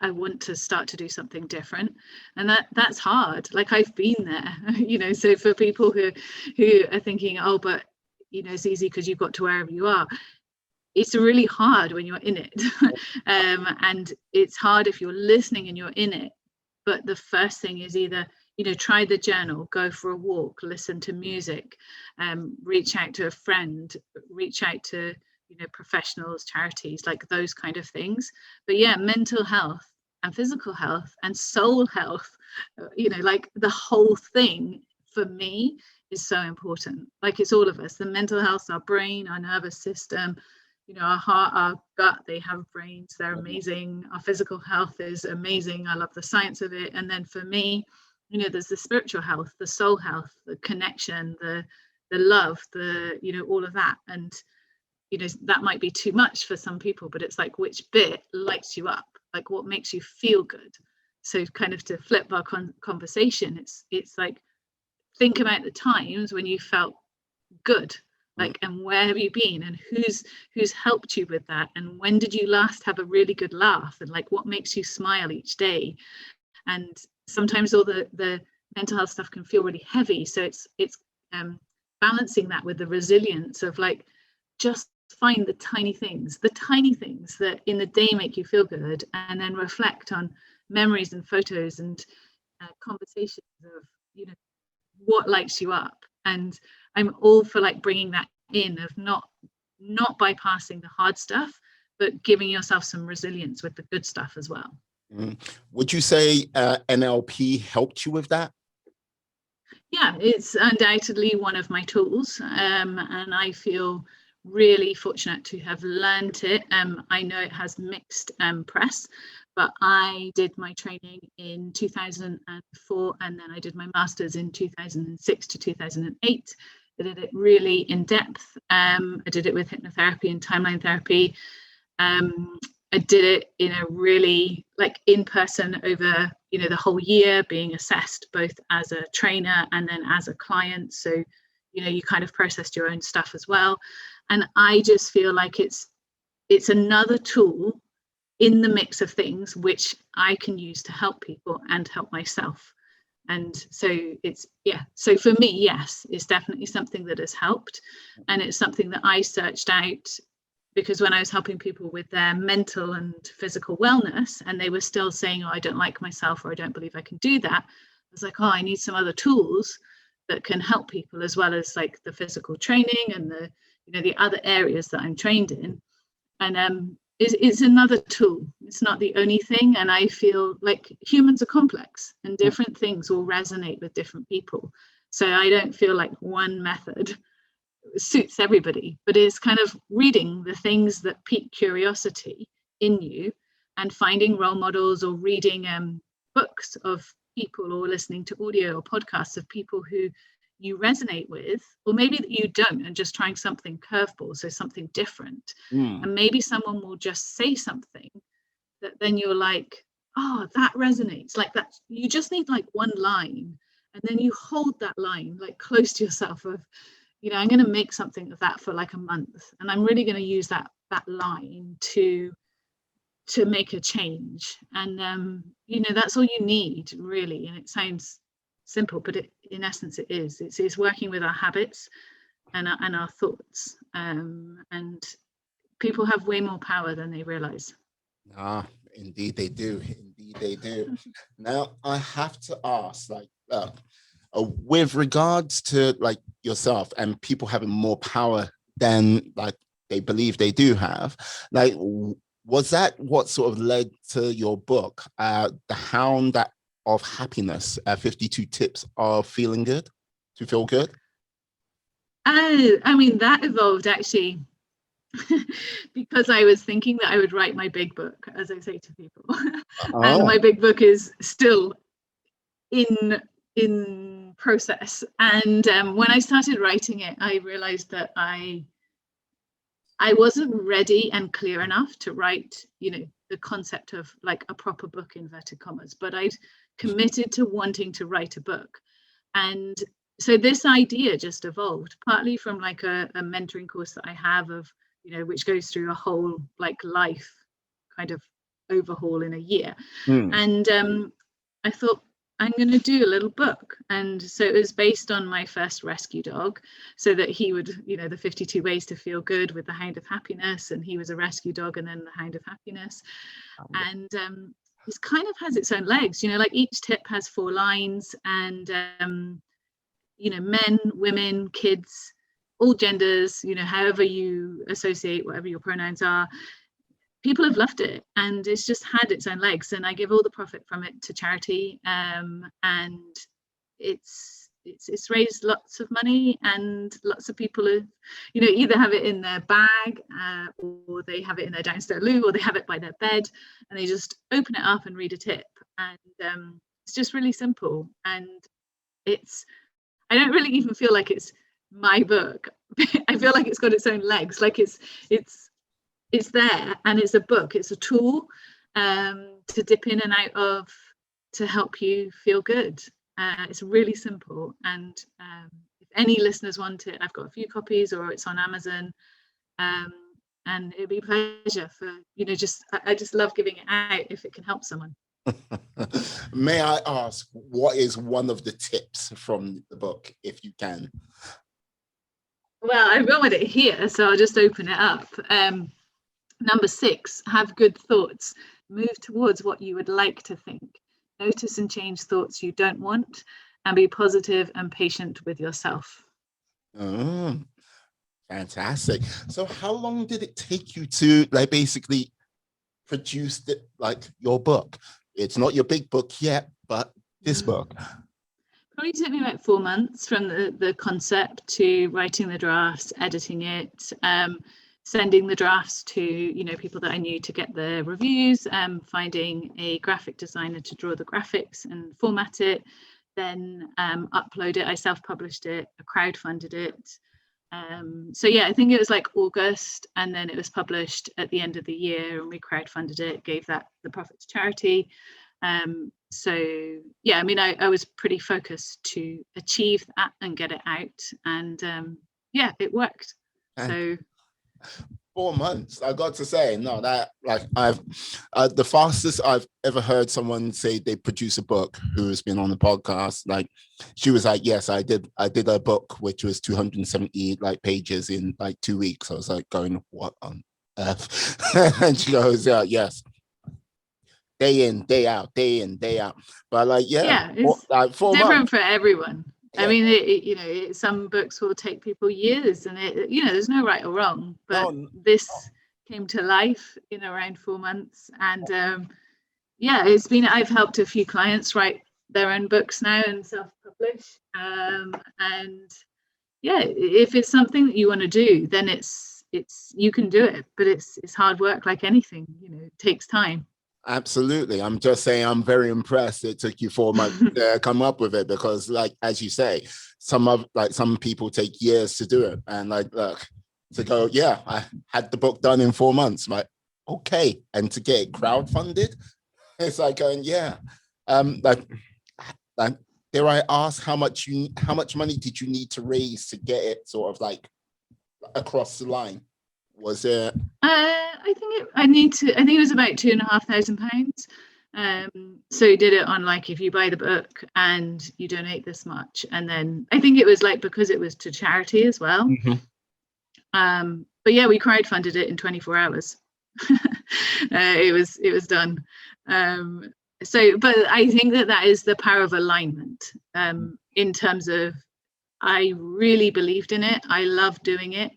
I want to start to do something different? And that's hard. Like, I've been there, so for people who are thinking, oh, but it's easy because you've got to wherever you are, it's really hard when you're in it. And it's hard if you're listening and you're in it. But the first thing is either, try the journal, go for a walk, listen to music, reach out to a friend, reach out to, professionals, charities, like those kind of things. But yeah, mental health and physical health and soul health, like the whole thing for me is so important. Like, it's all of us. The mental health, our brain, our nervous system, our heart, our gut, they have brains, they're amazing. Our physical health is amazing. I love the science of it. And then for me, there's the spiritual health, the soul health, the connection, the love, the, all of that. And, that might be too much for some people, but it's like, which bit lights you up? Like, what makes you feel good? So kind of to flip our conversation, it's like, think about the times when you felt good, like, and where have you been, and who's helped you with that, and when did you last have a really good laugh, and like, what makes you smile each day? And sometimes all the mental health stuff can feel really heavy, so it's balancing that with the resilience of like, just find the tiny things that in the day make you feel good, and then reflect on memories and photos and conversations of what lights you up. And I'm all for like bringing that in, of not bypassing the hard stuff, but giving yourself some resilience with the good stuff as well. Mm. Would you say NLP helped you with that? Yeah, it's undoubtedly one of my tools, and I feel really fortunate to have learned it. I know it has mixed press, but I did my training in 2004, and then I did my master's in 2006 to 2008. I did it really in depth. I did it with hypnotherapy and timeline therapy. Um, I did it in a really like in person over, the whole year, being assessed both as a trainer and then as a client. So, you kind of processed your own stuff as well. And I just feel like it's another tool in the mix of things which I can use to help people and help myself. And so so for me, yes, it's definitely something that has helped. And it's something that I searched out because when I was helping people with their mental and physical wellness, and they were still saying, oh, I don't like myself, or I don't believe I can do that, I was like, oh, I need some other tools that can help people, as well as like the physical training and the other areas that I'm trained in. And it's another tool. It's not the only thing. And I feel like humans are complex and different things will resonate with different people. So I don't feel like one method suits everybody, but it's kind of reading the things that pique curiosity in you and finding role models, or reading books of people, or listening to audio or podcasts of people who you resonate with, or maybe that you don't, and just trying something curveball, so something different. Mm. And maybe someone will just say something that then you're like, oh, that resonates. Like that, you just need like one line, and then you hold that line like close to yourself of, I'm going to make something of that for like a month, and I'm really going to use that line to make a change. And that's all you need, really. And it sounds simple, but in essence it is. It's working with our habits and our thoughts, and people have way more power than they realize. Ah, indeed they do. Indeed they do. Now I have to ask, like, with regards to like yourself and people having more power than like they believe they do have, like, was that what sort of led to your book, The Hound that of Happiness, 52 Tips of Feeling Good, to feel good? I mean, that evolved actually because I was thinking that I would write my big book, as I say to people. And my Oh. big book is still in process. And when I started writing it, I realized that I wasn't ready and clear enough to write, the concept of like a proper book, inverted commas, but I'd committed to wanting to write a book. And so this idea just evolved partly from like a mentoring course that I have of, which goes through a whole like life kind of overhaul in a year. Mm. And I thought, I'm going to do a little book. And so it was based on my first rescue dog, so that he would, the 52 ways to feel good with the Hound of Happiness. And he was a rescue dog and then the Hound of Happiness. And it kind of has its own legs, like each tip has 4 lines. And, men, women, kids, all genders, however you associate, whatever your pronouns are, people have loved it, and it's just had its own legs. And I give all the profit from it to charity, and it's raised lots of money, and lots of people have, either have it in their bag, or they have it in their downstairs loo, or they have it by their bed, and they just open it up and read a tip. And it's just really simple, and I don't really even feel like it's my book. I feel like it's got its own legs, like it's there, and it's a book, it's a tool to dip in and out of, to help you feel good. It's really simple. And if any listeners want it, I've got a few copies, or it's on Amazon. And it'd be a pleasure for, I just love giving it out if it can help someone. May I ask, what is one of the tips from the book, if you can? Well, I've got it here, so I'll just open it up. Number 6, have good thoughts. Move towards what you would like to think. Notice and change thoughts you don't want, and be positive and patient with yourself. Oh, fantastic. So how long did it take you to like basically produced it, like your book? It's not your big book yet, but this book. Probably took me about 4 months from the concept to writing the drafts, editing it, sending the drafts to people that I knew to get the reviews, finding a graphic designer to draw the graphics and format it, then upload it. I self-published it, crowdfunded it. So yeah, I think it was like August, and then it was published at the end of the year, and we crowdfunded it, gave that the profit to charity. So yeah, I mean, I was pretty focused to achieve that and get it out, and yeah, it worked. And so 4 months, I got to say, no, that like I've the fastest I've ever heard someone say they produce a book who has been on the podcast. Like she was like, yes, I did a book which was 270 like pages in like 2 weeks. I was like going, what on earth? And she goes, yeah, yes. Day in, day out, day in, day out. But like, yeah, it's like 4 different months. for everyone. Yeah. I mean, some books will take people years, and there's no right or wrong. But this came to life in around 4 months, and yeah, I've helped a few clients write their own books now and self-publish. And yeah, if it's something that you want to do, then it's you can do it, but it's hard work like anything. It takes time. Absolutely. I'm just saying I'm very impressed it took you 4 months to come up with it, because like, as you say, some people take years to do it. And like, look, to go, yeah, I had the book done in 4 months. Like, okay. And to get it crowdfunded, it's like going, yeah. Like dare I ask how much money did you need to raise to get it sort of like across the line? Was it? I think it was about £2,500. So you did it on like, if you buy the book and you donate this much, and then I think it was like, because it was to charity as well. Mm-hmm. But yeah, we crowdfunded it in 24 hours. It was done. So, but I think that is the power of alignment. In terms of, I really believed in it. I loved doing it.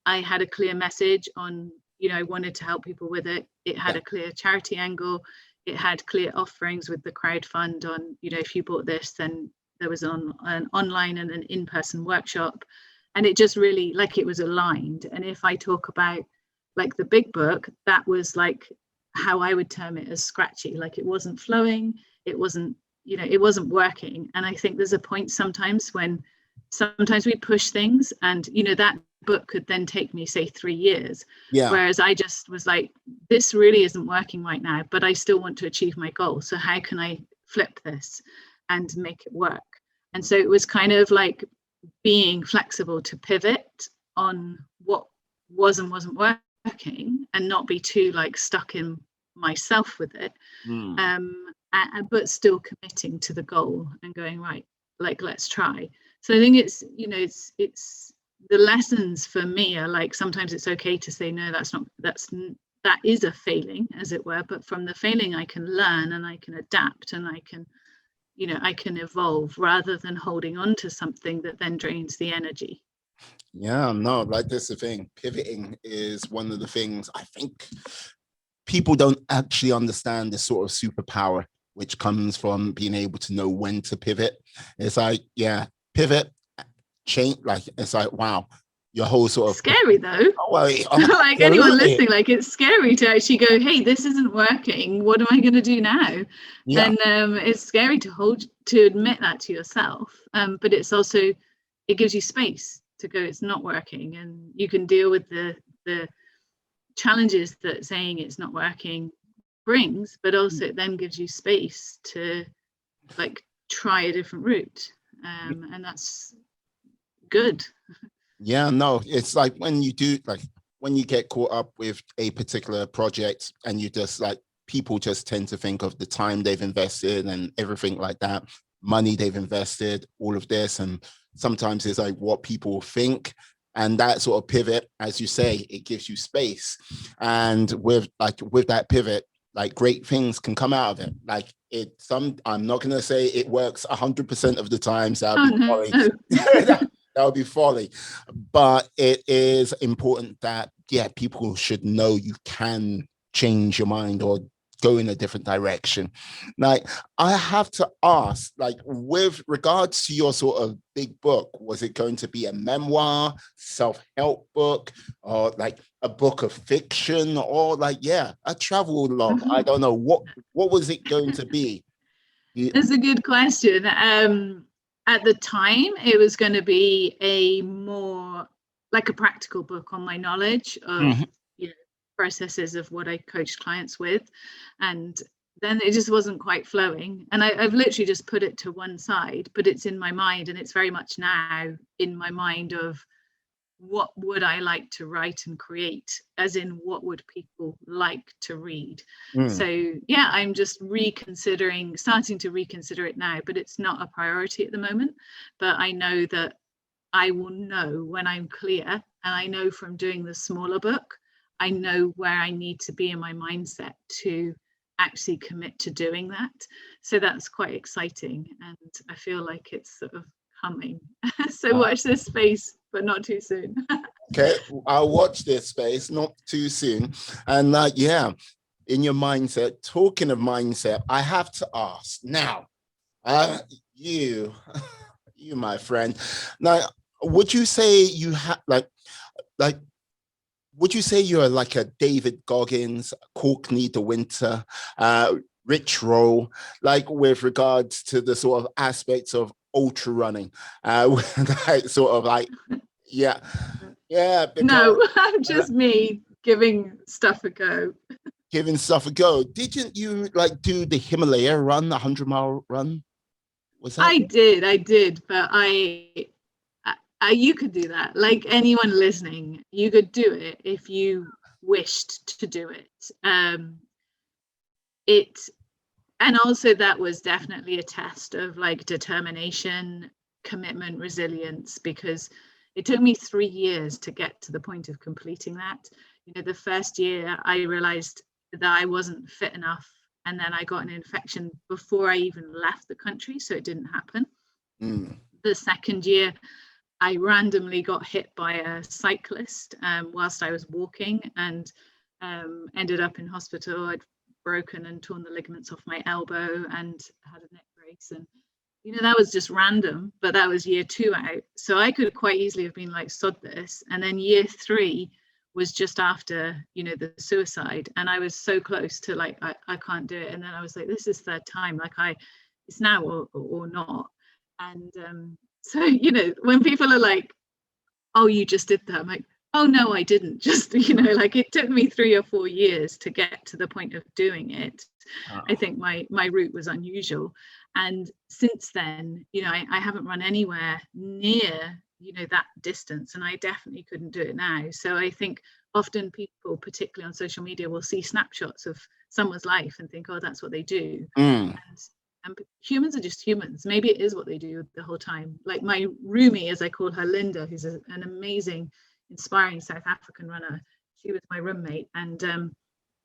I had a clear message on, I wanted to help people with it. It had a clear charity angle. It had clear offerings with the crowdfund on, if you bought this, then there was an online and an in-person workshop. And it just really, like, it was aligned. And if I talk about like the big book, that was like how I would term it, as scratchy. Like, it wasn't flowing. It wasn't, it wasn't working. And I think there's a point sometimes when we push things, and, that book could then take me, say, 3 years. Yeah. Whereas I just was like, this really isn't working right now, but I still want to achieve my goal. So how can I flip this and make it work? And so it was kind of like being flexible to pivot on what was and wasn't working, and not be too like stuck in myself with it. But still committing to the goal and going, right, like, let's try. So I think it's the lessons for me are like, sometimes it's okay to say, no, that is a failing, as it were. But from the failing, I can learn, and I can adapt, and I can evolve, rather than holding on to something that then drains the energy. Yeah, no, like, that's the thing. Pivoting is one of the things I think people don't actually understand, this sort of superpower which comes from being able to know when to pivot. It's like, yeah, pivot, change. Like, it's like, wow, your whole sort of scary though. Like, anyone listening, like, it's scary to actually go, hey, this isn't working. What am I going to do now? Yeah. And it's scary to admit that to yourself. But it's also, it gives you space to go, it's not working, and you can deal with the challenges that saying it's not working brings, but also it then gives you space to like try a different route, and that's good. Yeah, no, it's like when you get caught up with a particular project, and you just like, people just tend to think of the time they've invested and everything like that, money they've invested, all of this, and sometimes it's like what people think. And that sort of pivot, as you say, it gives you space. And with that pivot, like, great things can come out of it. Like, I'm not going to say it works 100% of the times. That would be folly. that would be folly. But it is important that, yeah, people should know you can change your mind or go in a different direction. Like, I have to ask, like, with regards to your sort of big book, was it going to be a memoir, self-help book, or like a book of fiction, or like, yeah, a travel log? I don't know. What was it going to be? That's a good question. At the time, it was going to be a more like a practical book on my knowledge of Mhm. processes of what I coached clients with, and then it just wasn't quite flowing. And I've literally just put it to one side, but it's in my mind, and it's very much now in my mind of what would I like to write and create, as in what would people like to read. Mm. So yeah, I'm just starting to reconsider it now, but it's not a priority at the moment. But I know that I will know when I'm clear, and I know from doing the smaller book, I know where I need to be in my mindset to actually commit to doing that. So that's quite exciting, and I feel like it's sort of coming. So watch this space, but not too soon. Okay, I'll watch this space, not too soon. And yeah, in your mindset, talking of mindset, I have to ask now, you, you, my friend. Now, would you say you have like, would you say you're like a David Goggins, Courtney de Winter, Rich Roll, like with regards to the sort of aspects of ultra running, like sort of like, yeah, yeah, because No, I'm just me giving stuff a go. giving stuff a go. Didn't you like do the Himalaya run, the 100-mile run? Was that? I did, but you could do that. Like anyone listening, you could do it if you wished to do it. It and also that was definitely a test of like determination, commitment, resilience, because it took me 3 years to get to the point of completing that. The first year I realized that I wasn't fit enough, and then I got an infection before I even left the country, so it didn't happen. Mm. The second year I randomly got hit by a cyclist whilst I was walking, and ended up in hospital. I'd broken and torn the ligaments off my elbow and had a neck brace. And, that was just random, but that was year 2 out. So I could quite easily have been like, sod this. And then year 3 was just after, the suicide. And I was so close to like, I can't do it. And then I was like, this is third time. Like it's now or not. And so, when people are like, oh, you just did that, I'm like, oh no, I didn't. Just, like it took me 3 or 4 years to get to the point of doing it. I think my route was unusual. And since then, I haven't run anywhere near, that distance, and I definitely couldn't do it now. So I think often people, particularly on social media, will see snapshots of someone's life and think, oh, that's what they do. Mm. And humans are just humans. Maybe it is what they do the whole time. Like my roomie, as I call her, Linda, who's an amazing, inspiring South African runner. She was my roommate, and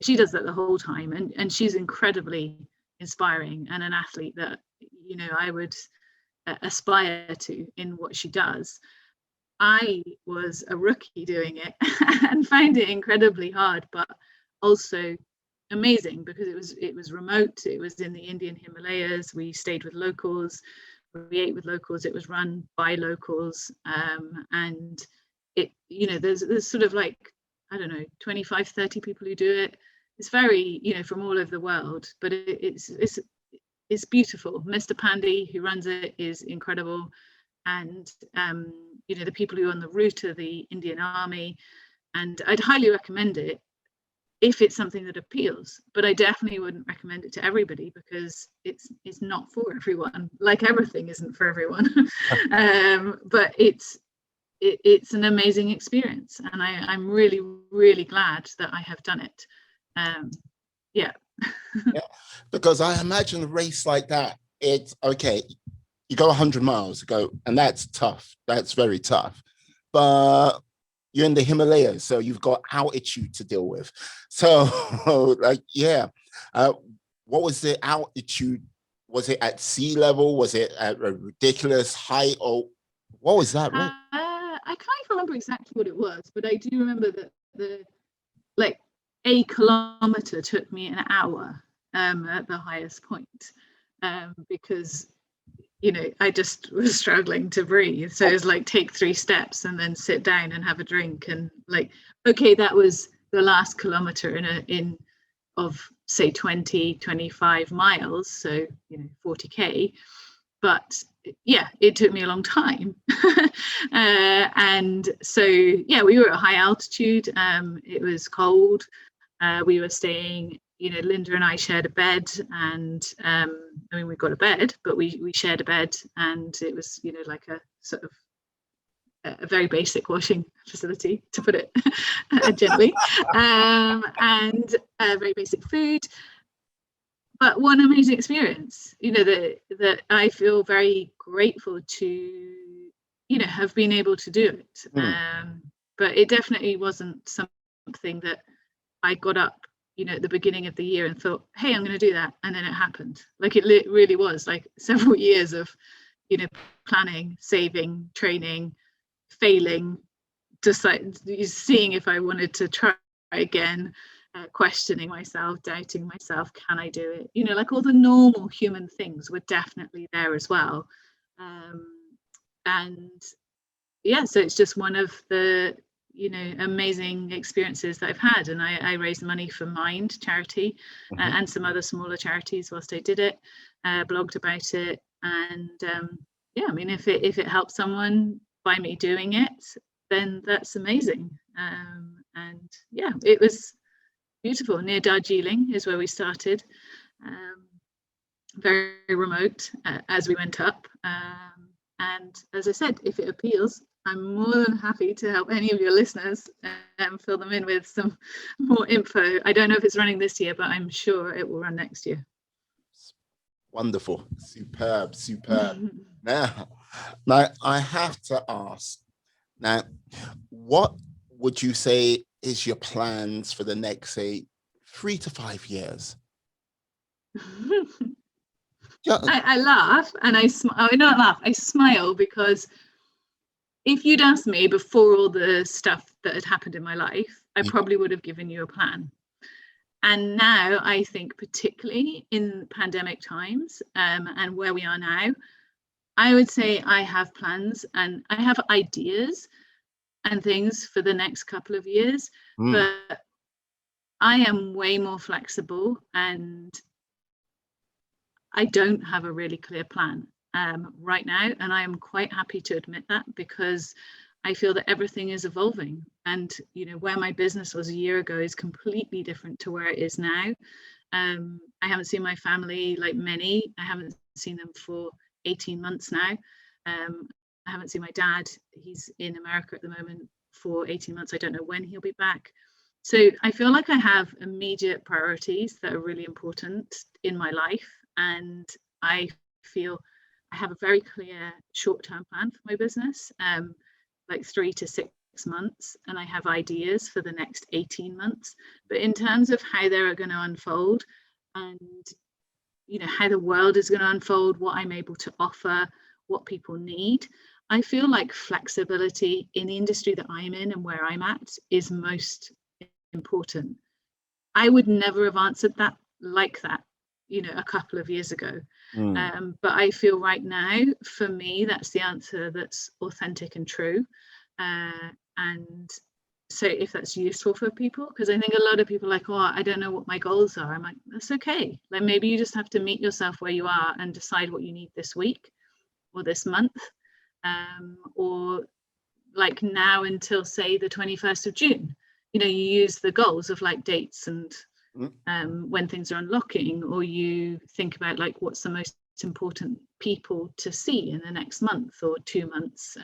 she does that the whole time. And she's incredibly inspiring and an athlete that, I would aspire to in what she does. I was a rookie doing it and found it incredibly hard, but also amazing because it was remote. It was in the Indian Himalayas. We stayed with locals. We ate with locals. It was run by locals, and it there's sort of like, I don't know, 25, 30 people who do it. It's very from all over the world, but it's beautiful. Mr. Pandey, who runs it, is incredible. And the people who are on the route are the Indian Army, and I'd highly recommend it if it's something that appeals. But I definitely wouldn't recommend it to everybody because it's not for everyone. Like everything isn't for everyone. But it's an amazing experience, and I'm really, really glad that I have done it. Yeah. Yeah, because I imagine a race like that, it's okay. You go 100 miles, and that's tough. That's very tough. But you're in the Himalayas, so you've got altitude to deal with. So, like, yeah. What was the altitude? Was it at sea level? Was it at a ridiculous height? Or what was that? Right? I can't remember exactly what it was, but I do remember that the like a kilometer took me an hour at the highest point, because I just was struggling to breathe. So it was like, take 3 steps and then sit down and have a drink, and like, okay, that was the last kilometer in of say 25 miles, so 40k. But yeah, it took me a long time. And so yeah, we were at high altitude. It was cold. We were staying, Linda and I shared a bed, and we got a bed, but we shared a bed, and it was like a sort of a very basic washing facility, to put it gently, and very basic food. But one amazing experience, that I feel very grateful to, have been able to do it. But it definitely wasn't something that I got up, at the beginning of the year and thought, hey, I'm going to do that. And then it happened. Like, it really was like several years of, planning, saving, training, failing, seeing if I wanted to try again, questioning myself, doubting myself, can I do it? Like all the normal human things were definitely there as well. And yeah, so it's just one of the amazing experiences that I've had. And I raised money for Mind charity, and some other smaller charities whilst I did it, blogged about it, and yeah, I mean, if it helps someone by me doing it, then that's amazing. And yeah, it was beautiful. Near Darjeeling is where we started, very remote, as we went up, and as I said, if it appeals, I'm more than happy to help any of your listeners and fill them in with some more info. I don't know if it's running this year, but I'm sure it will run next year. Wonderful. Superb. Now I have to ask, now, what would you say is your plans for the next, say, 3 to 5 years? I laugh, and I don't laugh, I smile, because if you'd asked me before all the stuff that had happened in my life, I probably would have given you a plan. And now I think, particularly in pandemic times, and where we are now, I would say I have plans and I have ideas and things for the next couple of years, but I am way more flexible, and I don't have a really clear plan right now. And I am quite happy to admit that, because I feel that everything is evolving, and where my business was a year ago is completely different to where it is now. I haven't seen my family, like many. I haven't seen them for 18 months now. I haven't seen my dad. He's in America at the moment for 18 months. I don't know when he'll be back. So I feel like I have immediate priorities that are really important in my life, and I feel I have a very clear short-term plan for my business, like 3 to 6 months, and I have ideas for the next 18 months. But in terms of how they're going to unfold, and how the world is going to unfold, what I'm able to offer, what people need, I feel like flexibility in the industry that I'm in and where I'm at is most important. I would never have answered that like that, a couple of years ago. But I feel right now, for me, that's the answer that's authentic and true. And so if that's useful for people, because I think a lot of people are like, oh, I don't know what my goals are. I'm like, that's okay. Like, maybe you just have to meet yourself where you are and decide what you need this week or this month, or like now until, say, the 21st of June. You use the goals of like dates and when things are unlocking, or you think about like what's the most important people to see in the next month or 2 months.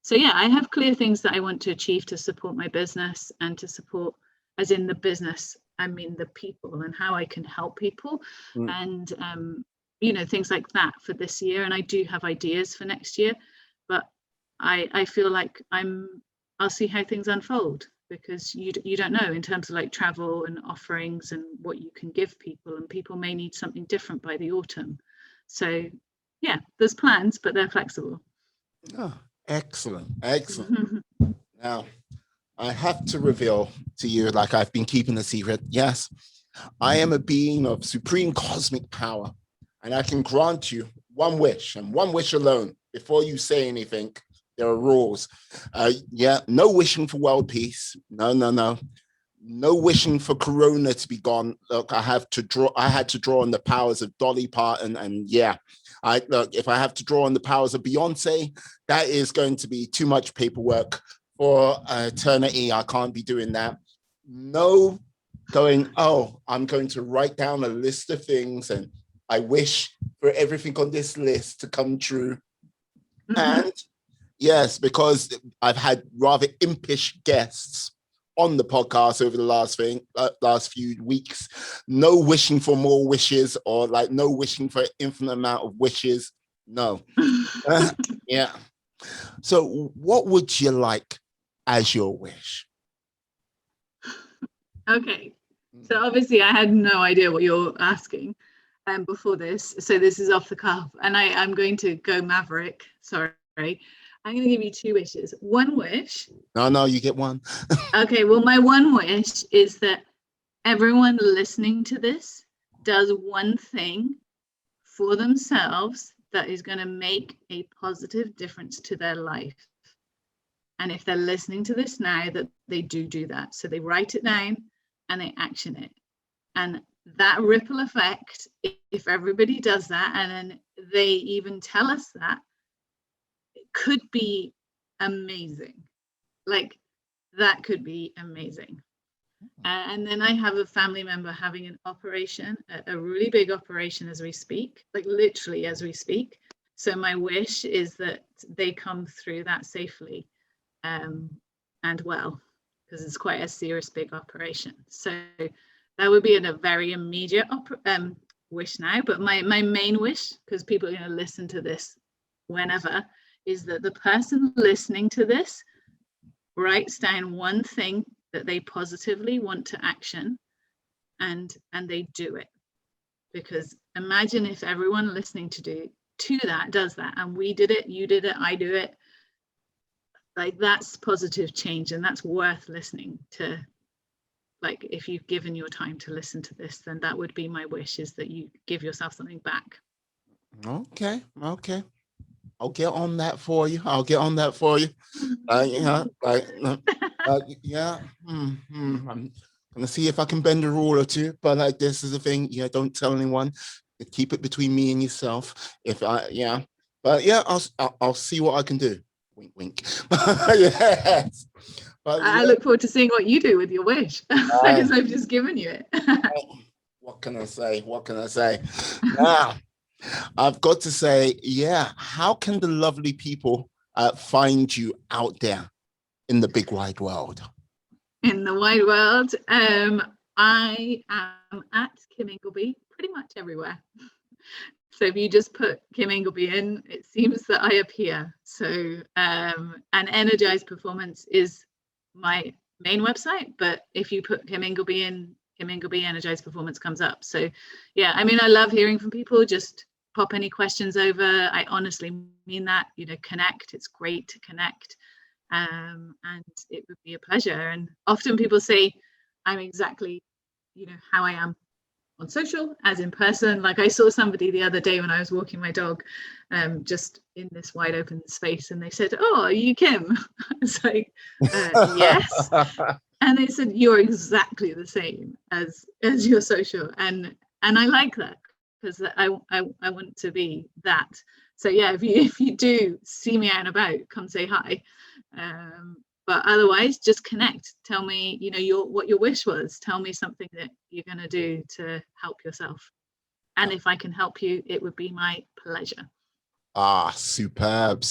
So yeah, I have clear things that I want to achieve to support my business, and to support, as in the business, I mean the people and how I can help people, and things like that for this year. And I do have ideas for next year, but I feel like I'll see how things unfold, because you don't know in terms of like travel and offerings and what you can give people, and people may need something different by the autumn. So yeah, there's plans, but they're flexible. Oh, excellent. Now, I have to reveal to you, like I've been keeping a secret. Yes, I am a being of supreme cosmic power, and I can grant you one wish and one wish alone. Before you say anything, there are rules. Yeah, no wishing for world peace. No, no, no. No wishing for Corona to be gone. Look, I had to draw on the powers of Dolly Parton, and yeah, I look. If I have to draw on the powers of Beyonce, that is going to be too much paperwork for eternity. I can't be doing that. No, going. Oh, I'm going to write down a list of things, and I wish for everything on this list to come true. And yes, because I've had rather impish guests on the podcast over the last few weeks. No wishing for more wishes, or like no wishing for an infinite amount of wishes. No. Yeah. So what would you like as your wish? Okay. So obviously I had no idea what you're asking before this. So this is off the cuff. And I'm going to go maverick. Sorry. I'm going to give you two wishes. One wish. No, you get one. Okay, well, my one wish is that everyone listening to this does one thing for themselves that is going to make a positive difference to their life. And if they're listening to this now, that they do that. So they write it down and they action it. And that ripple effect, if everybody does that, and then they even tell us that, it could be amazing. Like, that could be amazing. And then I have a family member having an operation, a really big operation as we speak, like literally as we speak. So my wish is that they come through that safely and well, because it's quite a serious big operation. So that would be a very immediate wish now. But my main wish, because people are going to listen to this whenever, is that the person listening to this writes down one thing that they positively want to action, and they do it. Because imagine if everyone listening to that does that, and we did it, you did it, I do it. Like, that's positive change, and that's worth listening to. Like, if you've given your time to listen to this, then that would be my wish, is that you give yourself something back. Okay. I'll get on that for you. Yeah. I'm gonna see if I can bend a rule or two. But like, this is the thing. Yeah, don't tell anyone. Keep it between me and yourself. But yeah, I'll see what I can do. Wink, wink. Yes. But I look forward to seeing what you do with your wish, because I've just given you it. What can I say? Now, I've got to say, yeah, how can the lovely people find you out there in the big wide world? In the wide world, I am at Kim Ingleby pretty much everywhere. So if you just put Kim Ingleby in, it seems that I appear. So and Energized Performance is my main website, but if you put Kim Ingleby in, Kim Ingleby Energized Performance comes up. So yeah, I mean, I love hearing from people. Just pop any questions over. I honestly mean that. Connect. It's great to connect, and it would be a pleasure. And often people say I'm exactly how I am on social as in person. Like, I saw somebody the other day when I was walking my dog, just in this wide open space, and they said, "Oh, are you Kim?" It's like, yes. And they said, "You're exactly the same as your social," and I like that, because I want to be that. So yeah, if you do see me out and about, come say hi. But otherwise, just connect. Tell me, what your wish was. Tell me something that you're going to do to help yourself. And if I can help you, it would be my pleasure. Superb.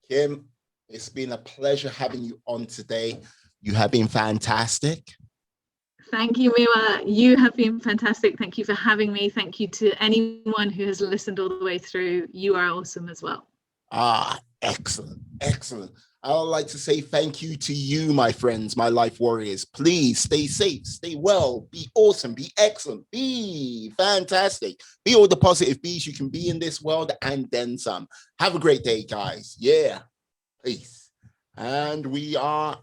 Kim, it's been a pleasure having you on today. You have been fantastic. Thank you, Miwa. You have been fantastic. Thank you for having me. Thank you to anyone who has listened all the way through. You are awesome as well. Excellent. I would like to say thank you to you, my friends, my life warriors. Please stay safe, stay well, be awesome, be excellent, be fantastic, be all the positive bees you can be in this world, and then some. Have a great day, guys. Yeah. Peace. And we are